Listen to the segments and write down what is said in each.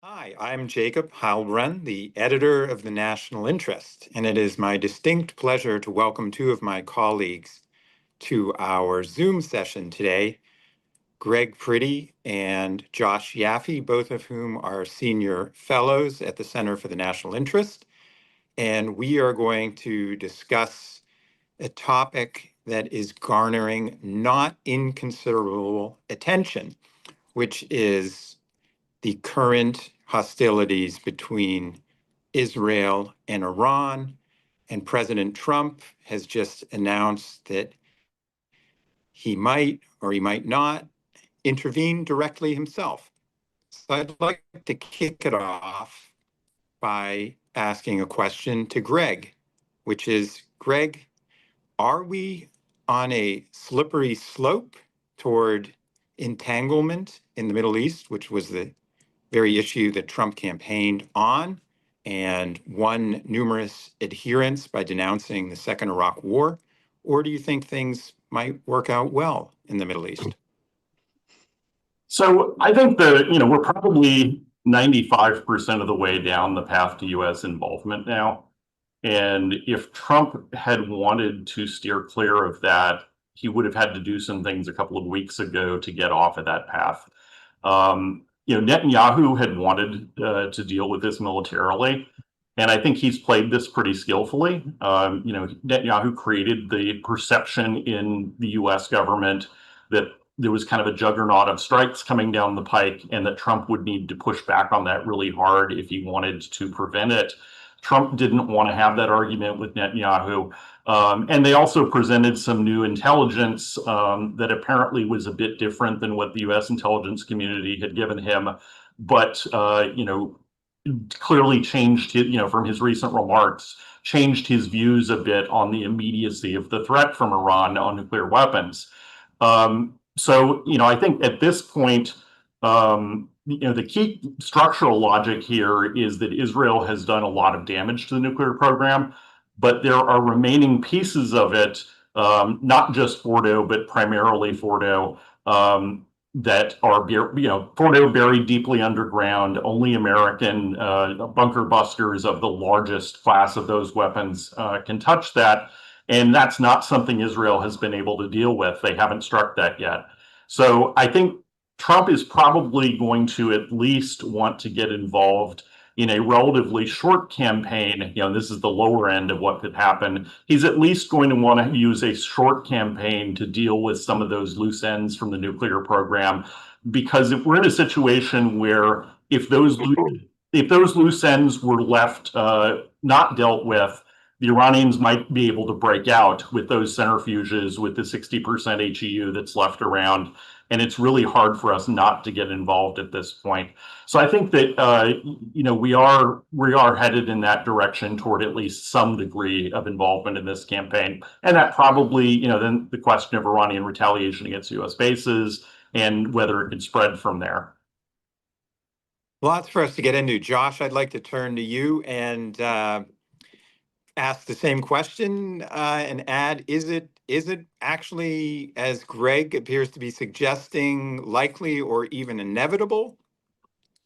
Hi, I'm Jacob Heilbrunn, the editor of the National Interest, and it is my distinct pleasure to welcome two of my colleagues to our Zoom session today, Greg Priddy and Josh Yaphe, both of whom are senior fellows at the Center for the National Interest. And we are going to discuss a topic that is garnering not inconsiderable attention, which is the current hostilities between Israel and Iran. And President Trump has just announced that he might or he might not intervene directly himself. So I'd like to kick it off by asking a question to Greg, which is, Greg, are we on a slippery slope toward entanglement in the Middle East, which was the very issue that Trump campaigned on and won numerous adherents by denouncing the Second Iraq War? Or do you think things might work out well in the Middle East? So I think we're probably 95% of the way down the path to US involvement now. And if Trump had wanted to steer clear of that, he would have had to do some things a couple of weeks ago to get off of that path. Netanyahu had wanted to deal with this militarily, and I think he's played this pretty skillfully. Netanyahu created the perception in the US government that there was kind of a juggernaut of strikes coming down the pike, and that Trump would need to push back on that really hard if he wanted to prevent it. Trump didn't want to have that argument with Netanyahu. And they also presented some new intelligence that apparently was a bit different than what the US intelligence community had given him, but clearly changed from his recent remarks, changed his views a bit on the immediacy of the threat from Iran on nuclear weapons. I think at this point, the key structural logic here is that Israel has done a lot of damage to the nuclear program, but there are remaining pieces of it, not just Fordo, but primarily Fordo, that are Fordo buried deeply underground. Only American bunker busters of the largest class of those weapons can touch that. And that's not something Israel has been able to deal with. They haven't struck that yet. So I think Trump is probably going to at least want to get involved in a relatively short campaign. This is the lower end of what could happen. He's at least going to want to use a short campaign to deal with some of those loose ends from the nuclear program. Because if we're in a situation where if those loose ends were left not dealt with, the Iranians might be able to break out with those centrifuges with the 60% HEU that's left around. And it's really hard for us not to get involved at this point. So I think that we are headed in that direction toward at least some degree of involvement in this campaign. And that probably, then the question of Iranian retaliation against US bases and whether it could spread from there. Lots for us to get into. Josh, I'd like to turn to you and ask the same question and add, is it actually, as Greg appears to be suggesting, likely or even inevitable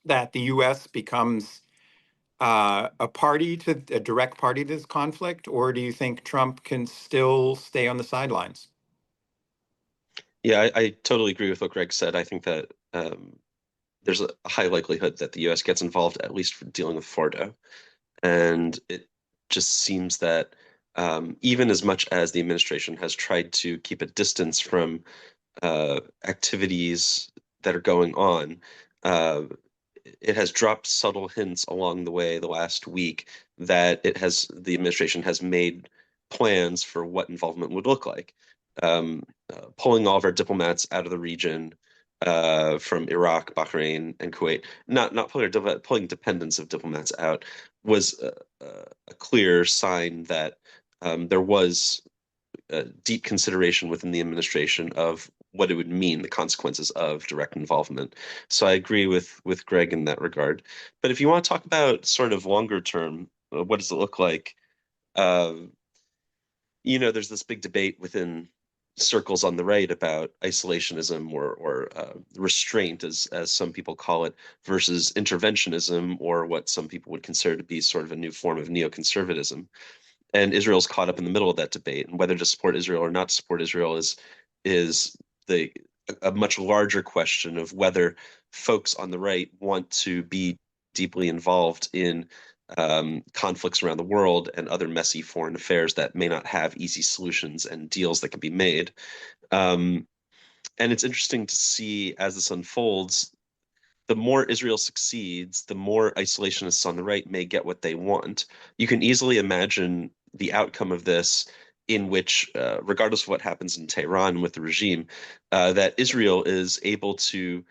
that the US becomes a direct party to this conflict, or do you think Trump can still stay on the sidelines? Yeah, I totally agree with what Greg said. I think that there's a high likelihood that the US gets involved, at least for dealing with Fordo. And it just seems that even as much as the administration has tried to keep a distance from activities that are going on, it has dropped subtle hints along the way the last week that the administration has made plans for what involvement would look like. Pulling all of our diplomats out of the region from Iraq, Bahrain, and Kuwait, not pulling dependents of diplomats out was a clear sign that there was deep consideration within the administration of what it would mean, the consequences of direct involvement. So I agree with Greg in that regard. But if you want to talk about sort of longer term, what does it look like? There's this big debate within circles on the right about isolationism or restraint, as some people call it, versus interventionism, or what some people would consider to be sort of a new form of neoconservatism. And Israel's caught up in the middle of that debate, and whether to support Israel or not to support Israel is the a much larger question of whether folks on the right want to be deeply involved in conflicts around the world and other messy foreign affairs that may not have easy solutions and deals that can be made. Um, and it's interesting to see as this unfolds, the more Israel succeeds, the more isolationists on the right may get what they want. You can easily imagine the outcome of this, in which, regardless of what happens in Tehran with the regime, that Israel is able to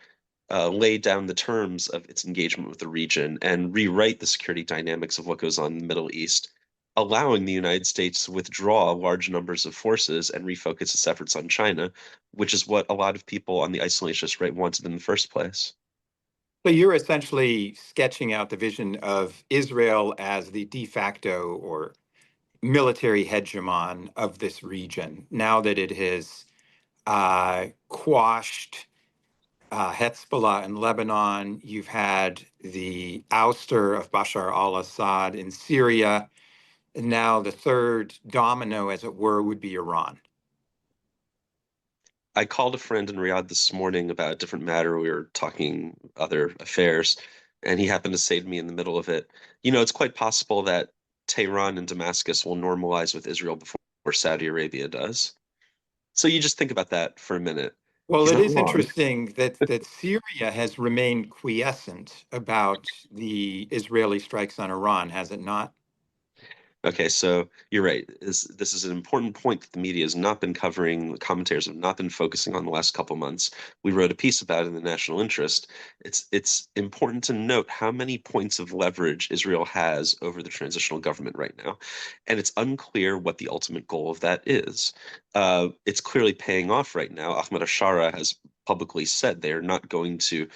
lay down the terms of its engagement with the region and rewrite the security dynamics of what goes on in the Middle East, allowing the United States to withdraw large numbers of forces and refocus its efforts on China, which is what a lot of people on the isolationist right wanted in the first place. So you're essentially sketching out the vision of Israel as the de facto or military hegemon of this region. Now that it has quashed Hezbollah in Lebanon, you've had the ouster of Bashar al-Assad in Syria, and now the third domino, as it were, would be Iran. I called a friend in Riyadh this morning about a different matter. We were talking other affairs, and he happened to say to me in the middle of it, it's quite possible that Tehran and Damascus will normalize with Israel before Saudi Arabia does. So you just think about that for a minute. Well, He's it not is wrong. interesting that Syria has remained quiescent about the Israeli strikes on Iran, has it not? Okay, so you're right. This is an important point that the media has not been covering, the commentators have not been focusing on the last couple months. We wrote a piece about it in the National Interest. It's important to note how many points of leverage Israel has over the transitional government right now, and it's unclear what the ultimate goal of that is. It's clearly paying off right now. Ahmed Ashara has publicly said they are not going to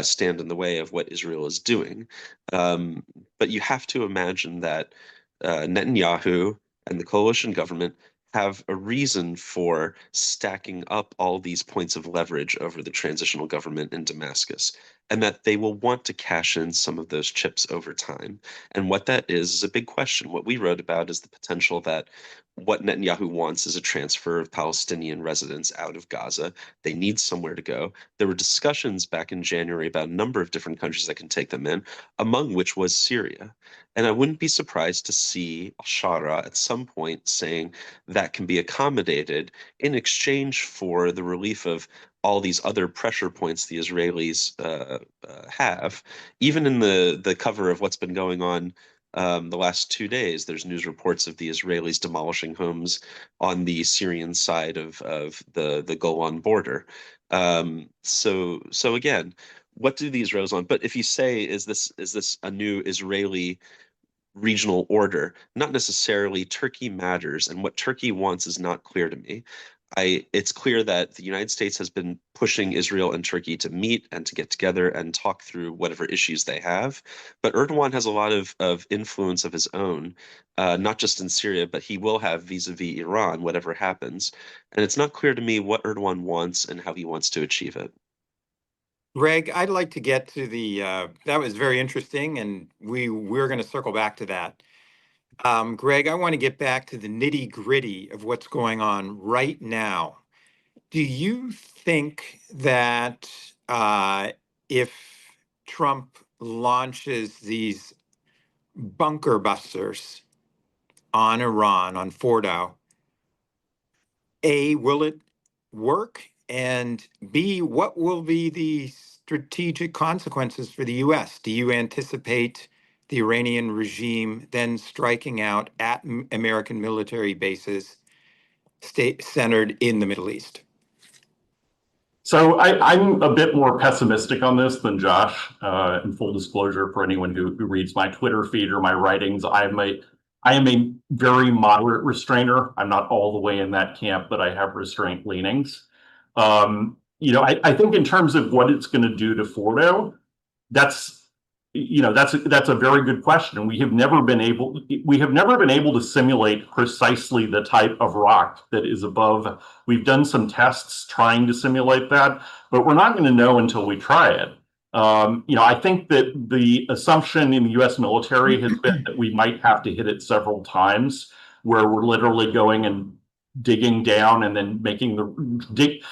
stand in the way of what Israel is doing. But you have to imagine that Netanyahu and the coalition government have a reason for stacking up all these points of leverage over the transitional government in Damascus, and that they will want to cash in some of those chips over time. And what that is a big question. What we wrote about is the potential that what Netanyahu wants is a transfer of Palestinian residents out of Gaza. They need somewhere to go. There were discussions back in January about a number of different countries that can take them in, among which was Syria. And I wouldn't be surprised to see al-Shara at some point saying that can be accommodated in exchange for the relief of all these other pressure points the Israelis have. Even in the cover of what's been going on the last 2 days, there's news reports of the Israelis demolishing homes on the Syrian side of the Golan border. So again, what do the Israelis want? But if you say, is this a new Israeli regional order? Not necessarily. Turkey matters, and what Turkey wants is not clear to me. It's clear that the United States has been pushing Israel and Turkey to meet and to get together and talk through whatever issues they have. But Erdogan has a lot of influence of his own, not just in Syria, but he will have vis-a-vis Iran, whatever happens. And it's not clear to me what Erdogan wants and how he wants to achieve it. Greg, I'd like to get to that was very interesting, and we're going to circle back to that. Greg, I want to get back to the nitty gritty of what's going on right now. Do you think that if Trump launches these bunker busters on Iran, on Fordow, A, will it work? And B, what will be the strategic consequences for the US? Do you anticipate the Iranian regime then striking out at American military bases centered in the Middle East? So I'm a bit more pessimistic on this than Josh. In full disclosure, for anyone who reads my Twitter feed or my writings, I am a very moderate restrainer. I'm not all the way in that camp, but I have restraint leanings. I think in terms of what it's going to do to Fordo, that's that's a very good question. We have never been able to simulate precisely the type of rock that is above. We've done some tests trying to simulate that, but we're not going to know until we try it. I think that the assumption in the U.S. military has been that we might have to hit it several times, where we're literally going and digging down and then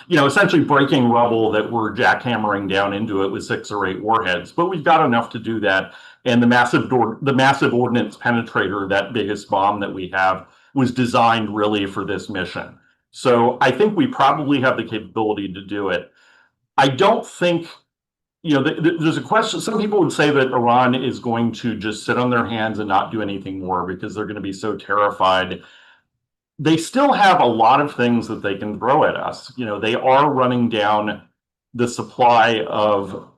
essentially breaking rubble that we're jackhammering down into it with 6 or 8 warheads. But we've got enough to do that. And the massive ordnance penetrator, that biggest bomb that we have, was designed really for this mission. So I think we probably have the capability to do it. I don't think, there's a question. Some people would say that Iran is going to just sit on their hands and not do anything more because they're going to be so terrified. They still have a lot of things that they can throw at us. They are running down the supply of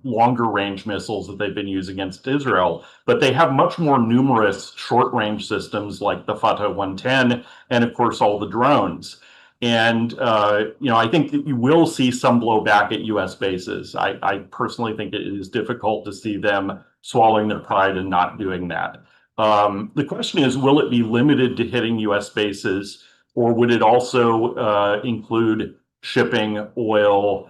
longer range missiles that they've been using against Israel, but they have much more numerous short range systems like the Fatah 110 and of course all the drones. And I think that you will see some blowback at US bases. I personally think it is difficult to see them swallowing their pride and not doing that. The question is, will it be limited to hitting US bases, or would it also include shipping oil?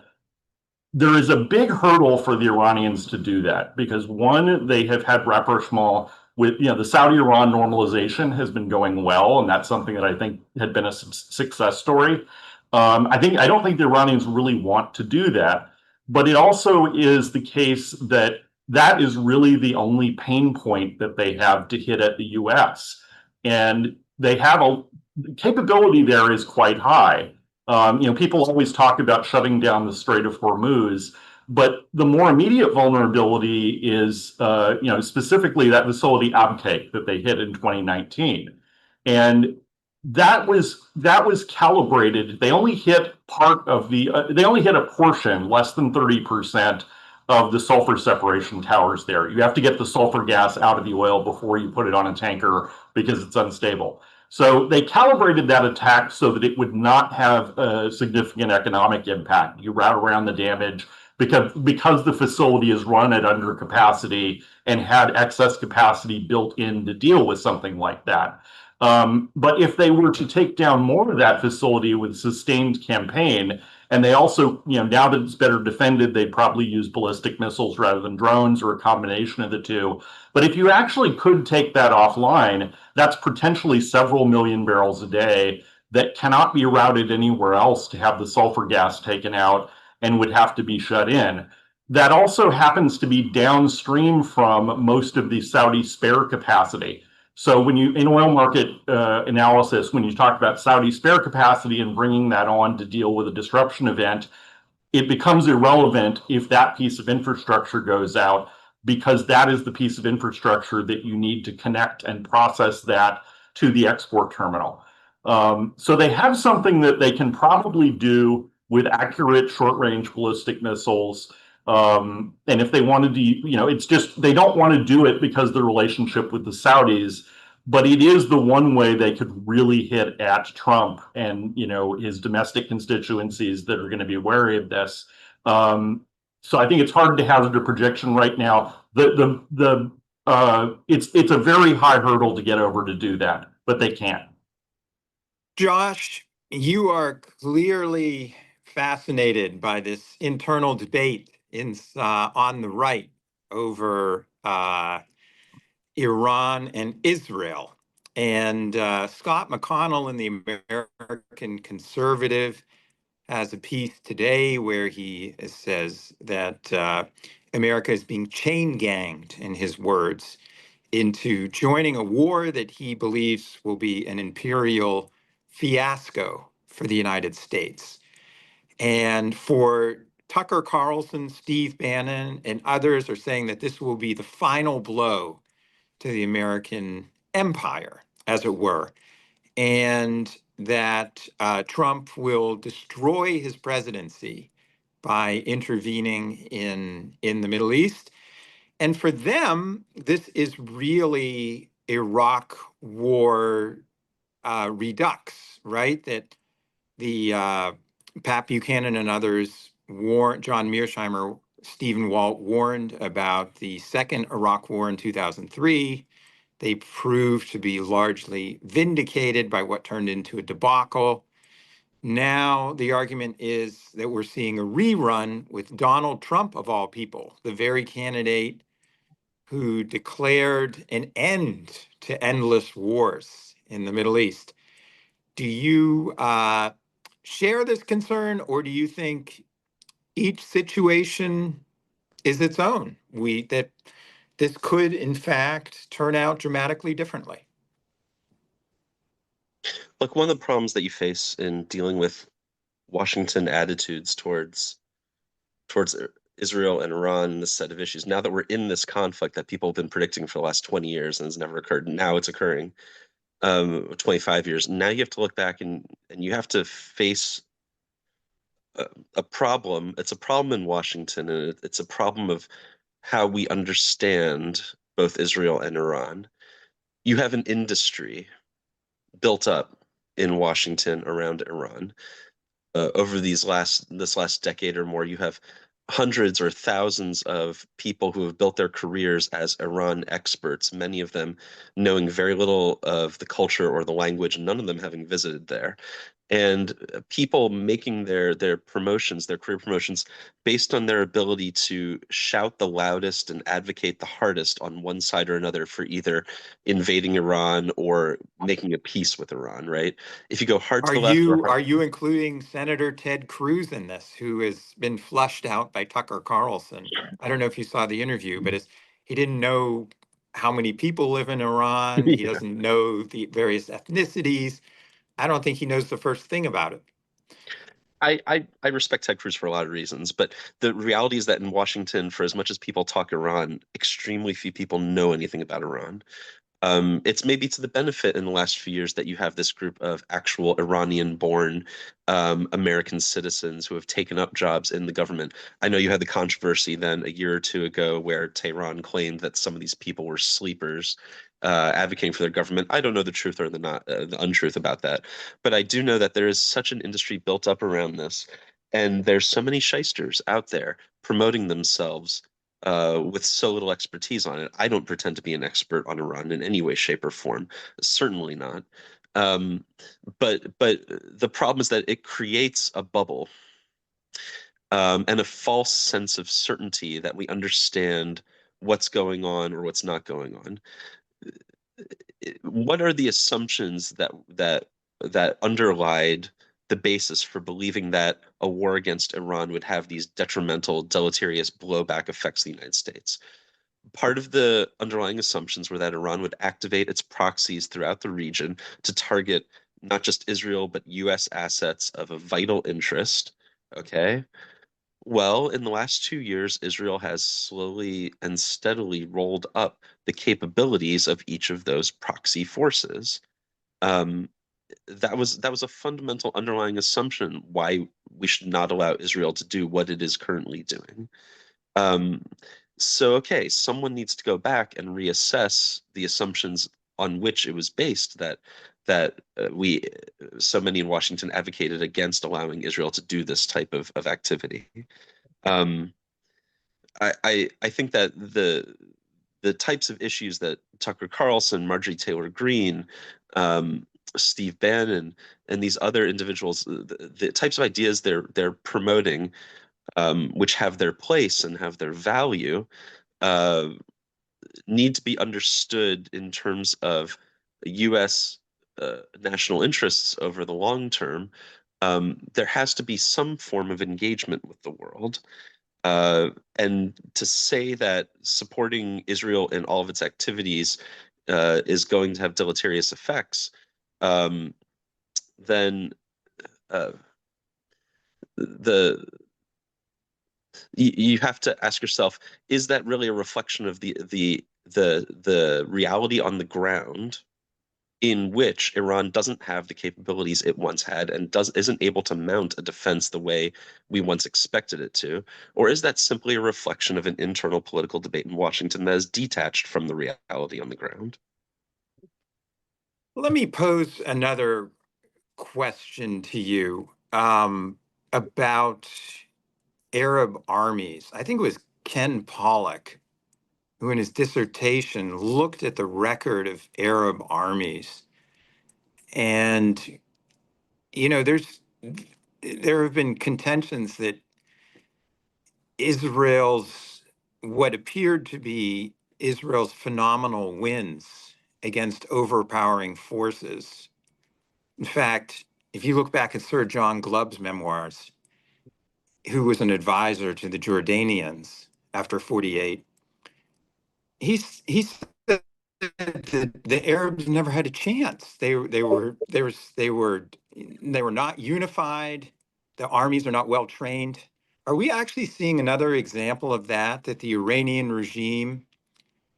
There is a big hurdle for the Iranians to do that because, one, they have had rapprochement with, the Saudi-Iran normalization has been going well, and that's something that I think had been a success story. I don't think the Iranians really want to do that, but it also is the case that that is really the only pain point that they have to hit at the US. And they have the capability there is quite high. People always talk about shutting down the Strait of Hormuz, but the more immediate vulnerability is, specifically that facility Abqaiq that they hit in 2019. And that was calibrated. They only hit they only hit a portion, less than 30%, of the sulfur separation towers there. You have to get the sulfur gas out of the oil before you put it on a tanker because it's unstable. So they calibrated that attack so that it would not have a significant economic impact. You route around the damage because the facility is run at under capacity and had excess capacity built in to deal with something like that. But if they were to take down more of that facility with sustained campaign, and they also, now that it's better defended, they'd probably use ballistic missiles rather than drones or a combination of the two. But if you actually could take that offline, that's potentially several million barrels a day that cannot be routed anywhere else to have the sulfur gas taken out and would have to be shut in. That also happens to be downstream from most of the Saudi spare capacity. So in oil market analysis, when you talk about Saudi spare capacity and bringing that on to deal with a disruption event, it becomes irrelevant if that piece of infrastructure goes out, because that is the piece of infrastructure that you need to connect and process that to the export terminal. So they have something that they can probably do with accurate short-range ballistic missiles. And if they wanted to, it's just they don't want to do it because of the relationship with the Saudis, but it is the one way they could really hit at Trump and his domestic constituencies that are going to be wary of this. So I think it's hard to hazard a projection right now. It's a very high hurdle to get over to do that, but they can. Josh, you are clearly fascinated by this internal debate on the right over Iran and Israel. And Scott McConnell in the American Conservative has a piece today where he says that America is being chain ganged, in his words, into joining a war that he believes will be an imperial fiasco for the United States. And for Tucker Carlson, Steve Bannon, and others are saying that this will be the final blow to the American empire, as it were, and that Trump will destroy his presidency by intervening in the Middle East. And for them, this is really Iraq war redux, right? That the Pat Buchanan and others John Mearsheimer Stephen Walt warned about the second Iraq War in 2003. They proved to be largely vindicated by what turned into a debacle. Now, the argument is that we're seeing a rerun with Donald Trump, of all people, the very candidate who declared an end to endless wars in the Middle East. Do you share this concern, or do you think each situation is its own? That this could, in fact, turn out dramatically differently. Look, one of the problems that you face in dealing with Washington attitudes towards Israel and Iran and this set of issues, now that we're in this conflict that people have been predicting for the last 20 years and has never occurred, now it's occurring, 25 years. Now you have to look back and you have to face a problem. It's a problem in Washington, and it's a problem of how we understand both Israel and Iran. You have an industry built up in Washington around Iran. Over this last decade or more, you have hundreds or thousands of people who have built their careers as Iran experts, many of them knowing very little of the culture or the language, none of them having visited there. And people making their promotions, their career promotions, based on their ability to shout the loudest and advocate the hardest on one side or another for either invading Iran or making a peace with Iran, right? If you go hard to Are the left or you hard, are you including Senator Ted Cruz in this, who has been flushed out by Tucker Carlson? I don't know if you saw the interview, but he didn't know how many people live in Iran. He yeah. doesn't know the various ethnicities. I don't think he knows the first thing about it. I respect Ted Cruz for a lot of reasons, but the reality is that in Washington, for as much as people talk Iran, extremely few people know anything about Iran. It's maybe to the benefit in the last few years that you have this group of actual Iranian-born American citizens who have taken up jobs in the government. I know you had the controversy then a year or two ago where Tehran claimed that some of these people were sleepers advocating for their government. I don't know the truth or the untruth about that, but I do know that there is such an industry built up around this, and there's so many shysters out there promoting themselves with so little expertise on it. I don't pretend to be an expert on Iran in any way, shape, or form. Certainly not. Um, but the problem is that it creates a bubble and a false sense of certainty that we understand what's going on or what's not going on. What are the assumptions that underlied the basis for believing that a war against Iran would have these detrimental, deleterious blowback effects to the United States? Part of the underlying assumptions were that Iran would activate its proxies throughout the region to target not just Israel, but US assets of a vital interest. Okay. Well, in the last 2 years, Israel has slowly and steadily rolled up the capabilities of each of those proxy forces. Um, that was a fundamental underlying assumption why we should not allow Israel to do what it is currently doing. Um, so, okay, someone needs to go back and reassess the assumptions on which it was based that so many in Washington advocated against allowing Israel to do this type of activity. Um, I think that the types of issues that Tucker Carlson, Marjorie Taylor Greene, um, Steve Bannon, and these other individuals, the types of ideas they're promoting, which have their place and have their value, uh, need to be understood in terms of U.S. National interests over the long term. There has to be some form of engagement with the world. And to say that supporting Israel in all of its activities is going to have deleterious effects, then uh, the you have to ask yourself, is that really a reflection of the reality on the ground in which Iran doesn't have the capabilities it once had and isn't able to mount a defense the way we once expected it to? Or is that simply a reflection of an internal political debate in Washington that is detached from the reality on the ground? Let me pose another question to you about Arab armies. I think it was Ken Pollock who, in his dissertation, looked at the record of Arab armies. And, there have been contentions that Israel's, what appeared to be Israel's phenomenal wins against overpowering forces. In fact, if you look back at Sir John Glubb's memoirs, who was an advisor to the Jordanians after 48, he said that the Arabs never had a chance. They were not unified. The armies are not well trained. Are we actually seeing another example of that? That the Iranian regime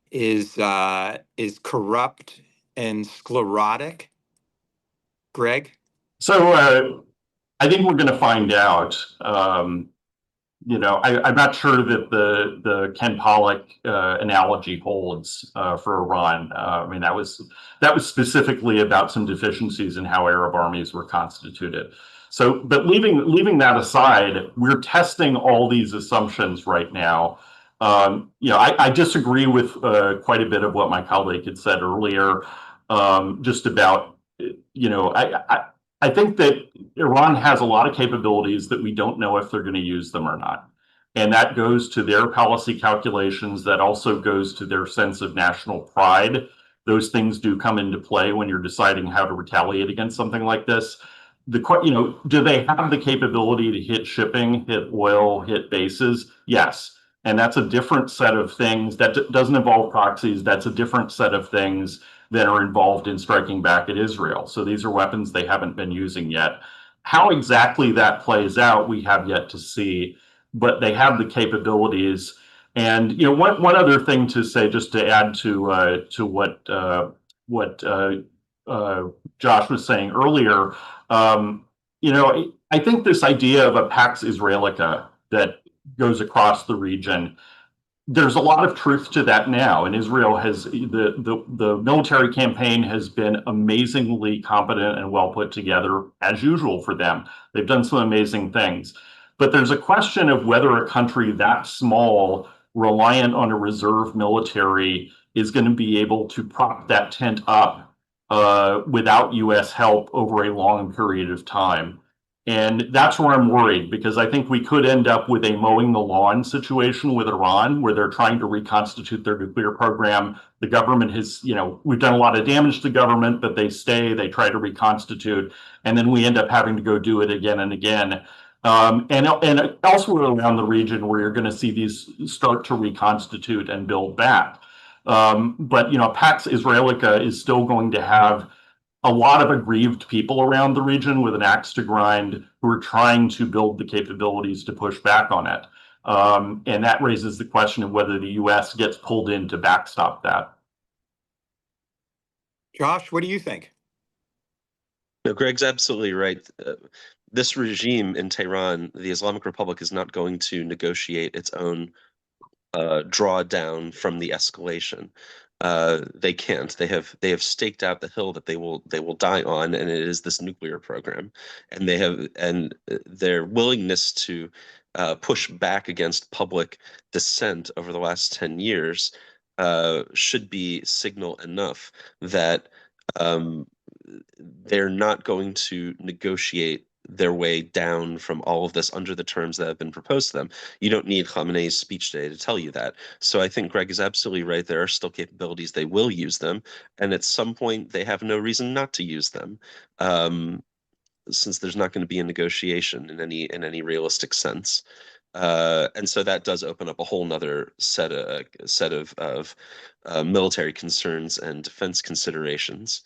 is corrupt and sclerotic? Greg? So I think we're going to find out. I'm not sure that the Ken Pollock analogy holds for Iran. I mean, that was specifically about some deficiencies in how Arab armies were constituted. So, but leaving that aside, we're testing all these assumptions right now. I disagree with quite a bit of what my colleague had said earlier, just about, I think that Iran has a lot of capabilities that we don't know if they're going to use them or not. And that goes to their policy calculations. That also goes to their sense of national pride. Those things do come into play when you're deciding how to retaliate against something like this. Do they have the capability to hit shipping, hit oil, hit bases? Yes. And that's a different set of things. That doesn't involve proxies. That's a different set of things that are involved in striking back at Israel. So these are weapons they haven't been using yet. How exactly that plays out, we have yet to see, but they have the capabilities. And one other thing to say, just to add to what Josh was saying earlier, I think this idea of a Pax Israelica that goes across the region, there's a lot of truth to that now. And Israel has the military campaign has been amazingly competent and well put together, as usual for them. They've done some amazing things. But there's a question of whether a country that small, reliant on a reserve military, is going to be able to prop that tent up without US help over a long period of time. And that's where I'm worried, because I think we could end up with a mowing the lawn situation with Iran, where they're trying to reconstitute their nuclear program. The government has, we've done a lot of damage to the government, but they try to reconstitute, and then we end up having to go do it again and again. And elsewhere around the region, where you're going to see these start to reconstitute and build back. But Pax Israelica is still going to have a lot of aggrieved people around the region with an axe to grind, who are trying to build the capabilities to push back on it. And that raises the question of whether the US gets pulled in to backstop that. Josh, what do you think? No, Greg's absolutely right. This regime in Tehran, the Islamic Republic, is not going to negotiate its own drawdown from the escalation. They can't. They have staked out the hill that they will die on, and it is this nuclear program. And their willingness to push back against public dissent over the last 10 years should be signal enough that they're not going to negotiate their way down from all of this under the terms that have been proposed to them. You don't need Khamenei's speech today to tell you that. So I think Greg is absolutely right. There are still capabilities. They will use them. And at some point, they have no reason not to use them, since there's not going to be a negotiation in any realistic sense. And so that does open up a whole nother set of military concerns and defense considerations.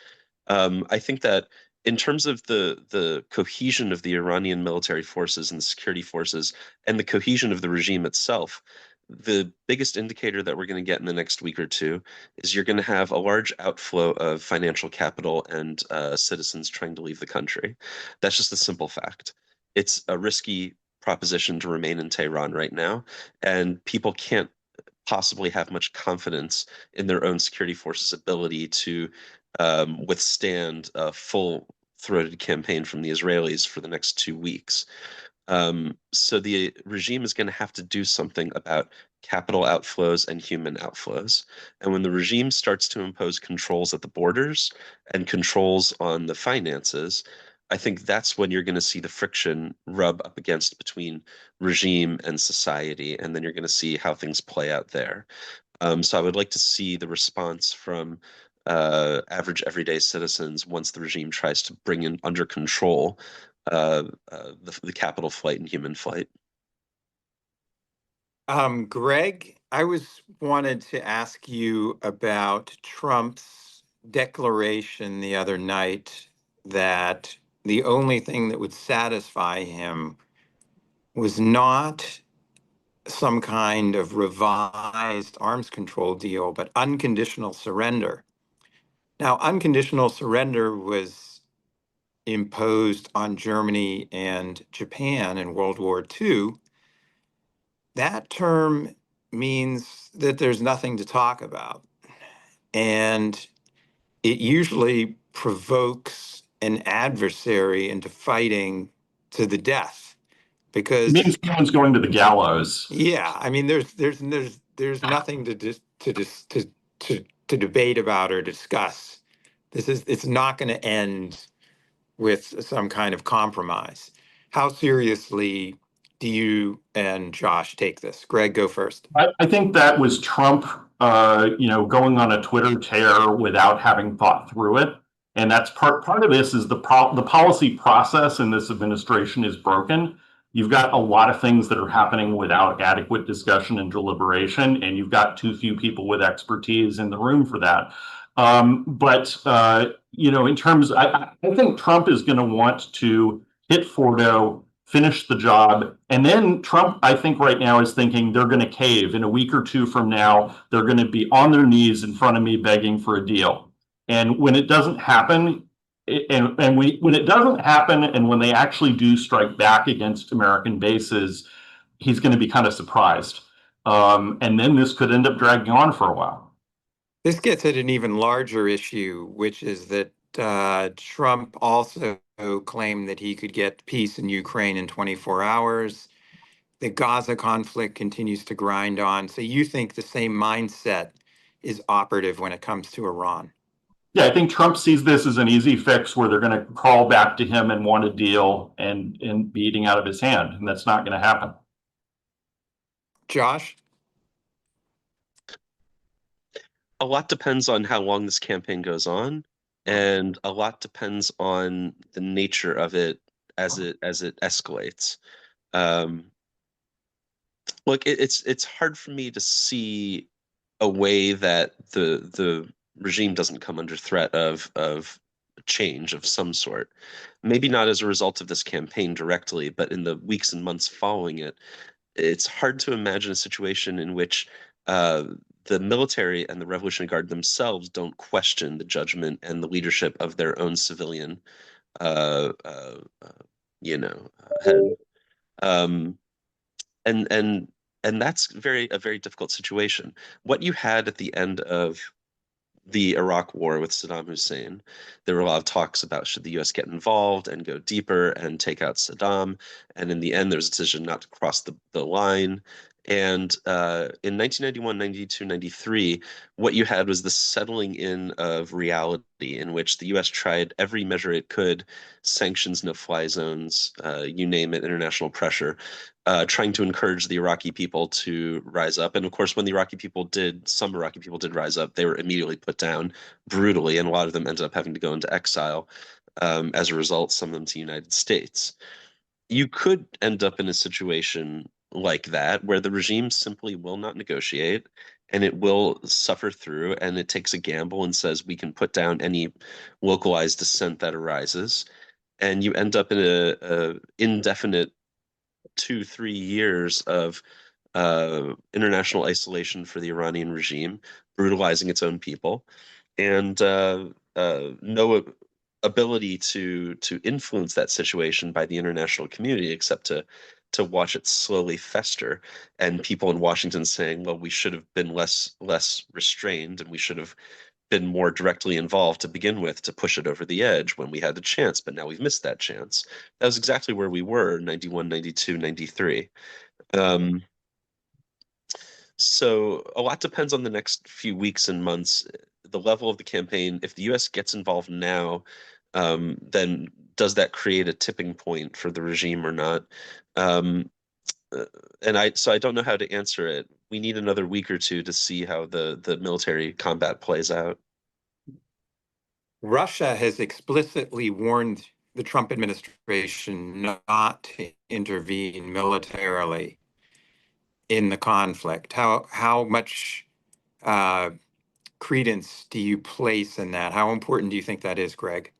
I think that in terms of the cohesion of the Iranian military forces and the security forces and the cohesion of the regime itself, the biggest indicator that we're going to get in the next week or two is you're going to have a large outflow of financial capital and citizens trying to leave the country. That's just a simple fact. It's a risky proposition to remain in Tehran right now, and people can't possibly have much confidence in their own security forces' ability to withstand a full-throated campaign from the Israelis for the next 2 weeks. So the regime is going to have to do something about capital outflows and human outflows. And when the regime starts to impose controls at the borders and controls on the finances, I think that's when you're going to see the friction rub up against between regime and society, and then you're going to see how things play out there. So I would like to see the response from average everyday citizens once the regime tries to bring in under control the capital flight and human flight. Greg, I wanted to ask you about Trump's declaration the other night that the only thing that would satisfy him was not some kind of revised arms control deal, but unconditional surrender. Now, unconditional surrender was imposed on Germany and Japan in World War II. That term means that there's nothing to talk about. And it usually provokes an adversary into fighting to the death. It means Because, someone's going to the gallows. yeah, I mean, there's nothing to debate about or discuss. It's not going to end with some kind of compromise. How seriously do you and Josh take this? Greg, go first. I think that was Trump, going on a Twitter tear without having thought through it. And that's part of this is the policy process in this administration is broken. You've got a lot of things that are happening without adequate discussion and deliberation, and you've got too few people with expertise in the room for that. In terms, I think Trump is going to want to hit Fordo, finish the job. And then Trump, I think right now is thinking they're going to cave in a week or two from now. They're going to be on their knees in front of me begging for a deal. And when it doesn't happen, when it doesn't happen, and when they actually do strike back against American bases, he's going to be kind of surprised. And then this could end up dragging on for a while. This gets at an even larger issue, which is that Trump also claimed that he could get peace in Ukraine in 24 hours. The Gaza conflict continues to grind on. So you think the same mindset is operative when it comes to Iran? Yeah, I think Trump sees this as an easy fix where they're going to crawl back to him and want a deal and be eating out of his hand. And that's not going to happen. Josh? A lot depends on how long this campaign goes on, and a lot depends on the nature of it as it escalates. Look, it's hard for me to see a way that the regime doesn't come under threat of change of some sort. Maybe not as a result of this campaign directly, but in the weeks and months following it, it's hard to imagine a situation in which the military and the Revolutionary Guard themselves don't question the judgment and the leadership of their own civilian, uh, uh, head. Um, and that's a very difficult situation. What you had at the end of the Iraq War with Saddam Hussein, there were a lot of talks about should the U.S. get involved and go deeper and take out Saddam. And in the end, there was a decision not to cross the line. And in 1991, 92, 93, what you had was the settling in of reality in which the U.S. tried every measure it could, sanctions, no-fly zones, you name it, international pressure, trying to encourage the Iraqi people to rise up. And of course, when some Iraqi people did rise up, they were immediately put down brutally, and a lot of them ended up having to go into exile. As a result, some of them to the United States. You could end up in a situation like that where the regime simply will not negotiate and it will suffer through, and it takes a gamble and says we can put down any localized dissent that arises, and you end up in a indefinite 2-3 years of international isolation for the Iranian regime, brutalizing its own people, and no ability to influence that situation by the international community except to watch it slowly fester, and people in Washington saying, well, we should have been less restrained, and we should have been more directly involved to begin with to push it over the edge when we had the chance, but now we've missed that chance. That was exactly where we were 91, 92, 93. So a lot depends on the next few weeks and months, the level of the campaign. If the US gets involved now, then does that create a tipping point for the regime or not? So I don't know how to answer it. We need another week or two to see how the military combat plays out. Russia has explicitly warned the Trump administration not to intervene militarily in the conflict. How much credence do you place in that? How important do you think that is, Greg?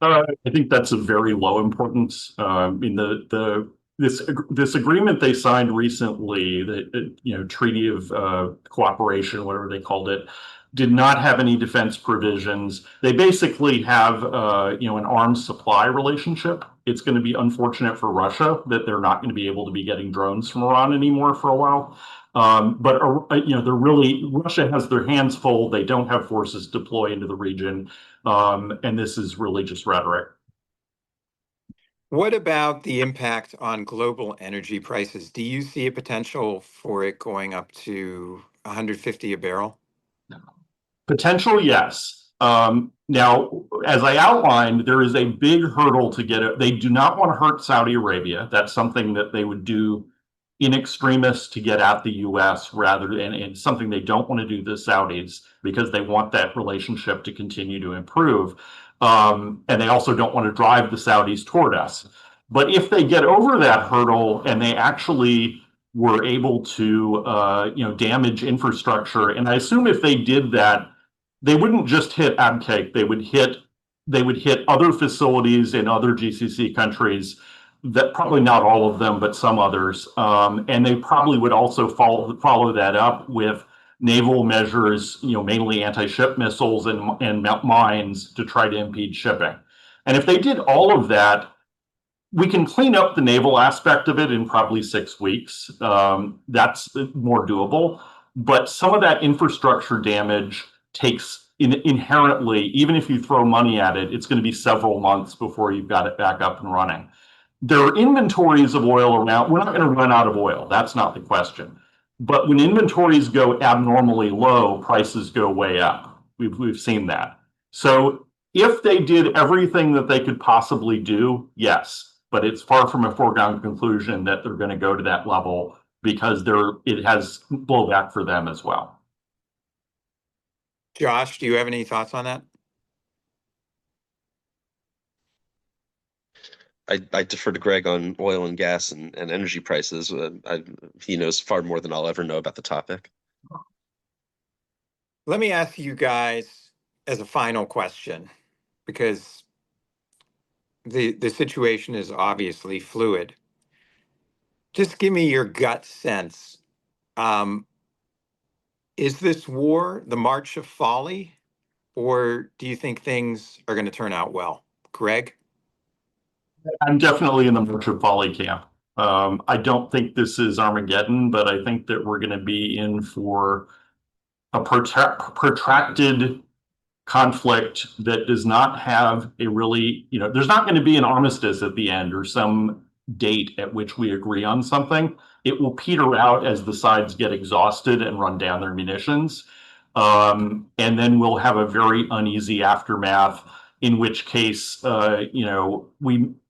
I think that's a very low importance. I mean, this agreement they signed recently, the Treaty of Cooperation, whatever they called it, did not have any defense provisions. They basically have an arms supply relationship. It's going to be unfortunate for Russia that they're not going to be able to be getting drones from Iran anymore for a while. But Russia has their hands full. They don't have forces deployed into the region. And this is really just rhetoric. What about the impact on global energy prices? Do you see a potential for it going up to 150 a barrel? Potential, yes. Now, as I outlined, there is a big hurdle to get it. They do not want to hurt Saudi Arabia. That's something that they would do in extremis to get at the US rather than, and something they don't want to do to the Saudis because they want that relationship to continue to improve. And they also don't want to drive the Saudis toward us. But if they get over that hurdle and they actually were able to damage infrastructure, and I assume if they did that, they wouldn't just hit Abqaiq, they would hit other facilities in other GCC countries, that probably not all of them, but some others. And they probably would also follow that up with naval measures, mainly anti-ship missiles and mines to try to impede shipping. And if they did all of that, we can clean up the naval aspect of it in probably 6 weeks. That's more doable. But some of that infrastructure damage takes inherently, even if you throw money at it, it's going to be several months before you've got it back up and running. There are inventories of oil around. We're not going to run out of oil. That's not the question. But when inventories go abnormally low, prices go way up. We've seen that. So if they did everything that they could possibly do, yes. But it's far from a foregone conclusion that they're going to go to that level because it has blowback for them as well. Josh, do you have any thoughts on that? I defer to Greg on oil and gas and energy prices. He knows far more than I'll ever know about the topic. Let me ask you guys as a final question, because the situation is obviously fluid. Just give me your gut sense. Is this war the march of folly, or do you think things are going to turn out well? Greg? I'm definitely in the march of folly camp. I don't think this is Armageddon, but I think that we're going to be in for a protracted conflict that does not have a really, there's not going to be an armistice at the end or some date at which we agree on something. It will peter out as the sides get exhausted and run down their munitions. And then we'll have a very uneasy aftermath, in which case,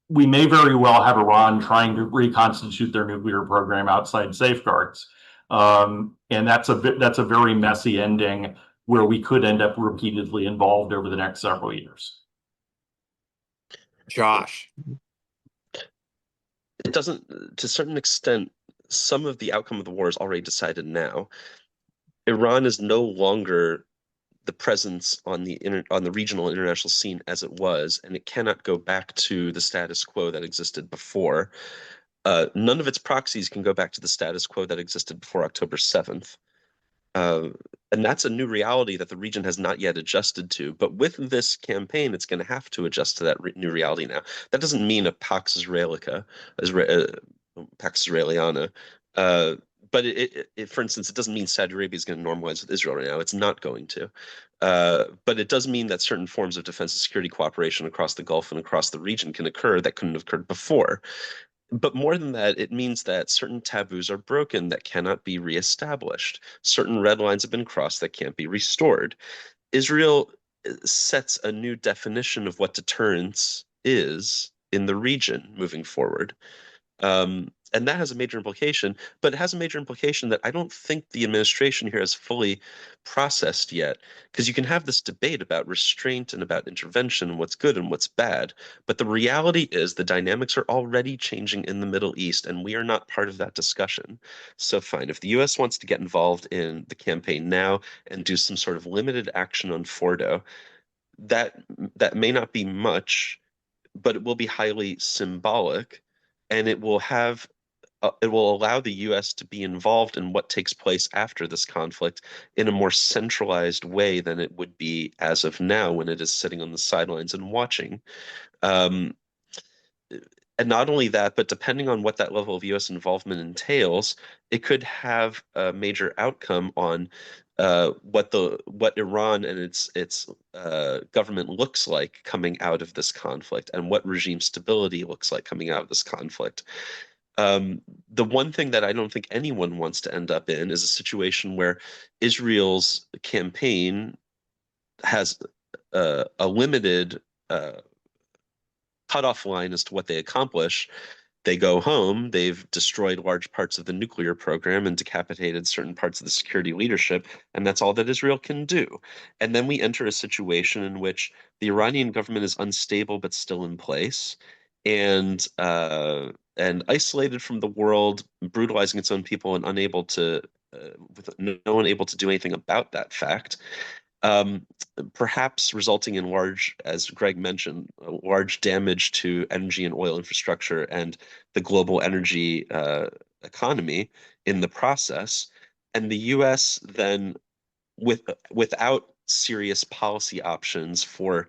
we may very well have Iran trying to reconstitute their nuclear program outside safeguards. And that's a very messy ending where we could end up repeatedly involved over the next several years. Josh? It doesn't, to a certain extent, some of the outcome of the war is already decided now. Iran is no longer the presence on the regional and international scene as it was, and it cannot go back to the status quo that existed before. None of its proxies can go back to the status quo that existed before October 7th. And that's a new reality that the region has not yet adjusted to. But with this campaign, it's going to have to adjust to that new reality now. That doesn't mean a Pax Israelica, Pax Israeliana. but for instance, it doesn't mean Saudi Arabia is going to normalize with Israel right now. It's not going to. But it does mean that certain forms of defense and security cooperation across the Gulf and across the region can occur that couldn't have occurred before. But more than that, it means that certain taboos are broken that cannot be reestablished. Certain red lines have been crossed that can't be restored. Israel sets a new definition of what deterrence is in the region moving forward. And that has a major implication, but it has a major implication that I don't think the administration here has fully processed yet. Because you can have this debate about restraint and about intervention and what's good and what's bad. But the reality is the dynamics are already changing in the Middle East, and we are not part of that discussion. So fine, if the US wants to get involved in the campaign now and do some sort of limited action on Fordo, that may not be much, but it will be highly symbolic, and it will allow the US to be involved in what takes place after this conflict in a more centralized way than it would be as of now when it is sitting on the sidelines and watching. Um, and not only that, but depending on what that level of US involvement entails, it could have a major outcome on what Iran and its government looks like coming out of this conflict, and what regime stability looks like coming out of this conflict. The one thing that I don't think anyone wants to end up in is a situation where Israel's campaign has a limited cutoff line as to what they accomplish. They go home, they've destroyed large parts of the nuclear program and decapitated certain parts of the security leadership, and that's all that Israel can do. And then we enter a situation in which the Iranian government is unstable but still in place, and isolated from the world, brutalizing its own people and unable to, with no one able to do anything about that fact. Um, Perhaps resulting in large, as Greg mentioned, large damage to energy and oil infrastructure and the global energy economy in the process. And the US then, without serious policy options for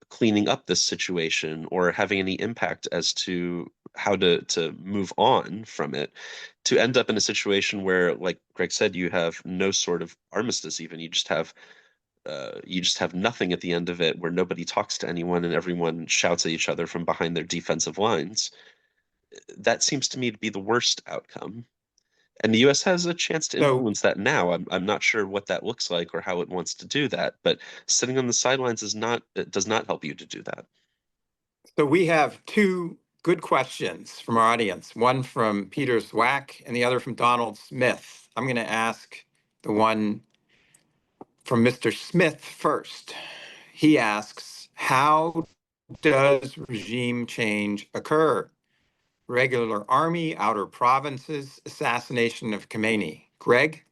cleaning up this situation or having any impact as to how to move on from it, to end up in a situation where, like Greg said, you have no sort of armistice even. You just have nothing at the end of it, where nobody talks to anyone and everyone shouts at each other from behind their defensive lines. That seems to me to be the worst outcome. And the US has a chance to So, influence that now. I'm not sure what that looks like or how it wants to do that, but sitting on the sidelines it does not help you to do that. so we have two good questions from our audience, one from Peter Zwack and the other from Donald Smith. I'm going to ask the one from Mr. Smith first. He asks, how does regime change occur? Regular army, outer provinces, assassination of Khomeini. Greg?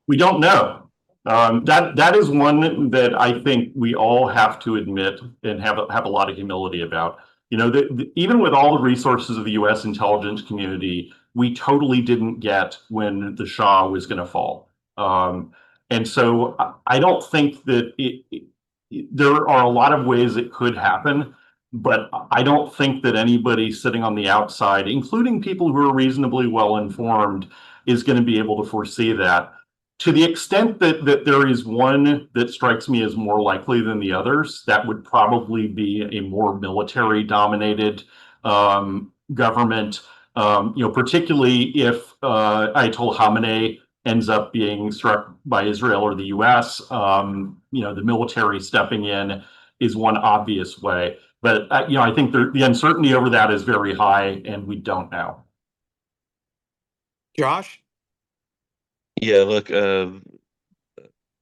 We don't know. That is one that I think we all have to admit and have a lot of humility about. You know, even with all the resources of the U.S. intelligence community, we totally didn't get when the Shah was going to fall. And so I don't think that there are a lot of ways it could happen, but I don't think that anybody sitting on the outside, including people who are reasonably well informed, is going to be able to foresee that. To the extent that there is one that strikes me as more likely than the others, that would probably be a more military-dominated government. Particularly if Ayatollah Khamenei ends up being struck by Israel or the U.S. The military stepping in is one obvious way. But I think the uncertainty over that is very high, and we don't know. Josh? Yeah, look,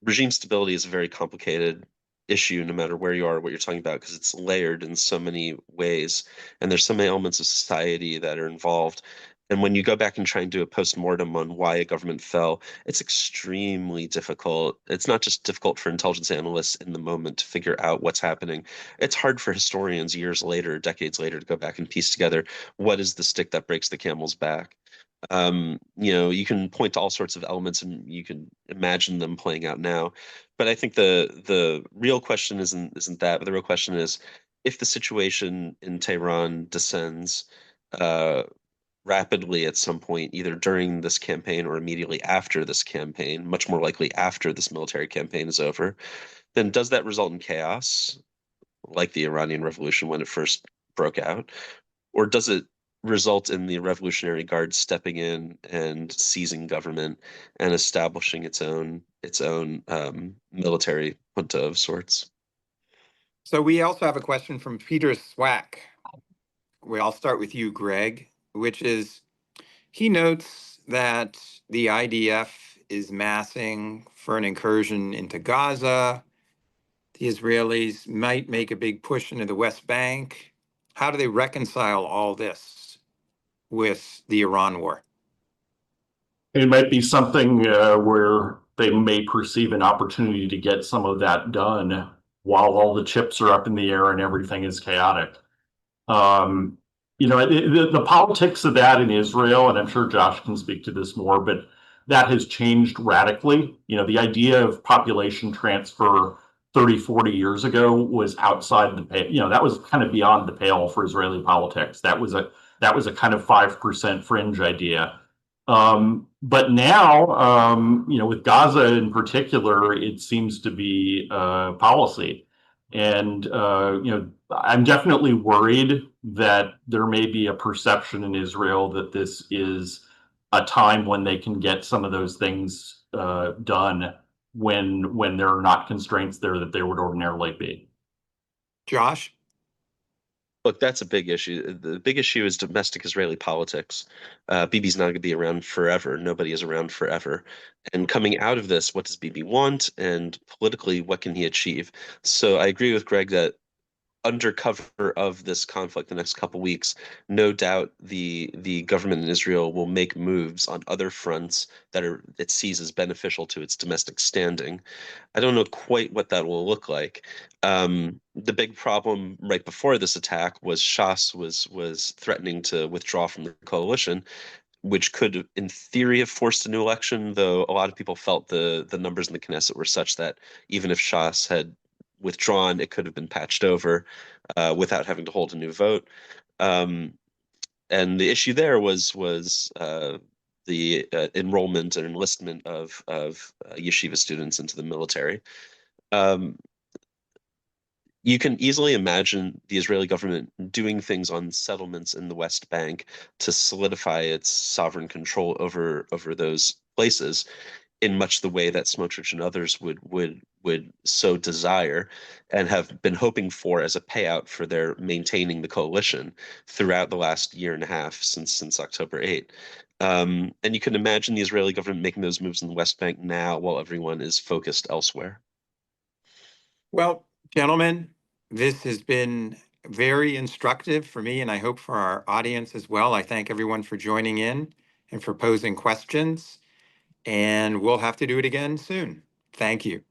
regime stability is a very complicated issue, no matter where you are, what you're talking about, because it's layered in so many ways, and there's so many elements of society that are involved. And when you go back and try and do a post-mortem on why a government fell, it's extremely difficult. It's not just difficult for intelligence analysts in the moment to figure out what's happening. It's hard for historians years later, decades later, to go back and piece together what is the stick that breaks the camel's back. You can point to all sorts of elements and you can imagine them playing out now. But I think the real question isn't that, but the real question is, if the situation in Tehran descends, rapidly at some point, either during this campaign or immediately after this campaign, much more likely after this military campaign is over, then does that result in chaos, like the Iranian Revolution when it first broke out? Or does it result in the Revolutionary Guard stepping in and seizing government and establishing its own military junta of sorts? So we also have a question from Peter Swack. I'll start with you, Greg, which is he notes that the IDF is massing for an incursion into Gaza. The Israelis might make a big push into the West Bank. How do they reconcile all this with the Iran war? It might be something where they may perceive an opportunity to get some of that done while all the chips are up in the air and everything is chaotic. Um, the politics of that in Israel, and I'm sure Josh can speak to this more, but that has changed radically. The idea of population transfer 30, 40 years ago was outside the pale. That was kind of beyond the pale for Israeli politics. That was a kind of 5% fringe idea. But now, with Gaza in particular, it seems to be policy. And, I'm definitely worried that there may be a perception in Israel that this is a time when they can get some of those things done when there are not constraints there that there would ordinarily be. Josh? Look, that's a big issue. The big issue is domestic Israeli politics. Bibi's not going to be around forever. Nobody is around forever. And coming out of this, what does Bibi want? And politically, what can he achieve? So I agree with Greg that under cover of this conflict the next couple weeks, no doubt the government in Israel will make moves on other fronts that it sees as beneficial to its domestic standing. I don't know quite what that will look like. The big problem right before this attack was Shas was threatening to withdraw from the coalition, which could, in theory, have forced a new election, though a lot of people felt the numbers in the Knesset were such that even if Shas had withdrawn, it could have been patched over without having to hold a new vote. And the issue there was the enrollment and enlistment of yeshiva students into the military. You can easily imagine the Israeli government doing things on settlements in the West Bank to solidify its sovereign control over those places in much the way that Smotrich and others would so desire and have been hoping for as a payout for their maintaining the coalition throughout the last year and a half since October 8. And you can imagine the Israeli government making those moves in the West Bank now while everyone is focused elsewhere. Well, gentlemen, this has been very instructive for me, and I hope for our audience as well. I thank everyone for joining in and for posing questions, and we'll have to do it again soon. Thank you.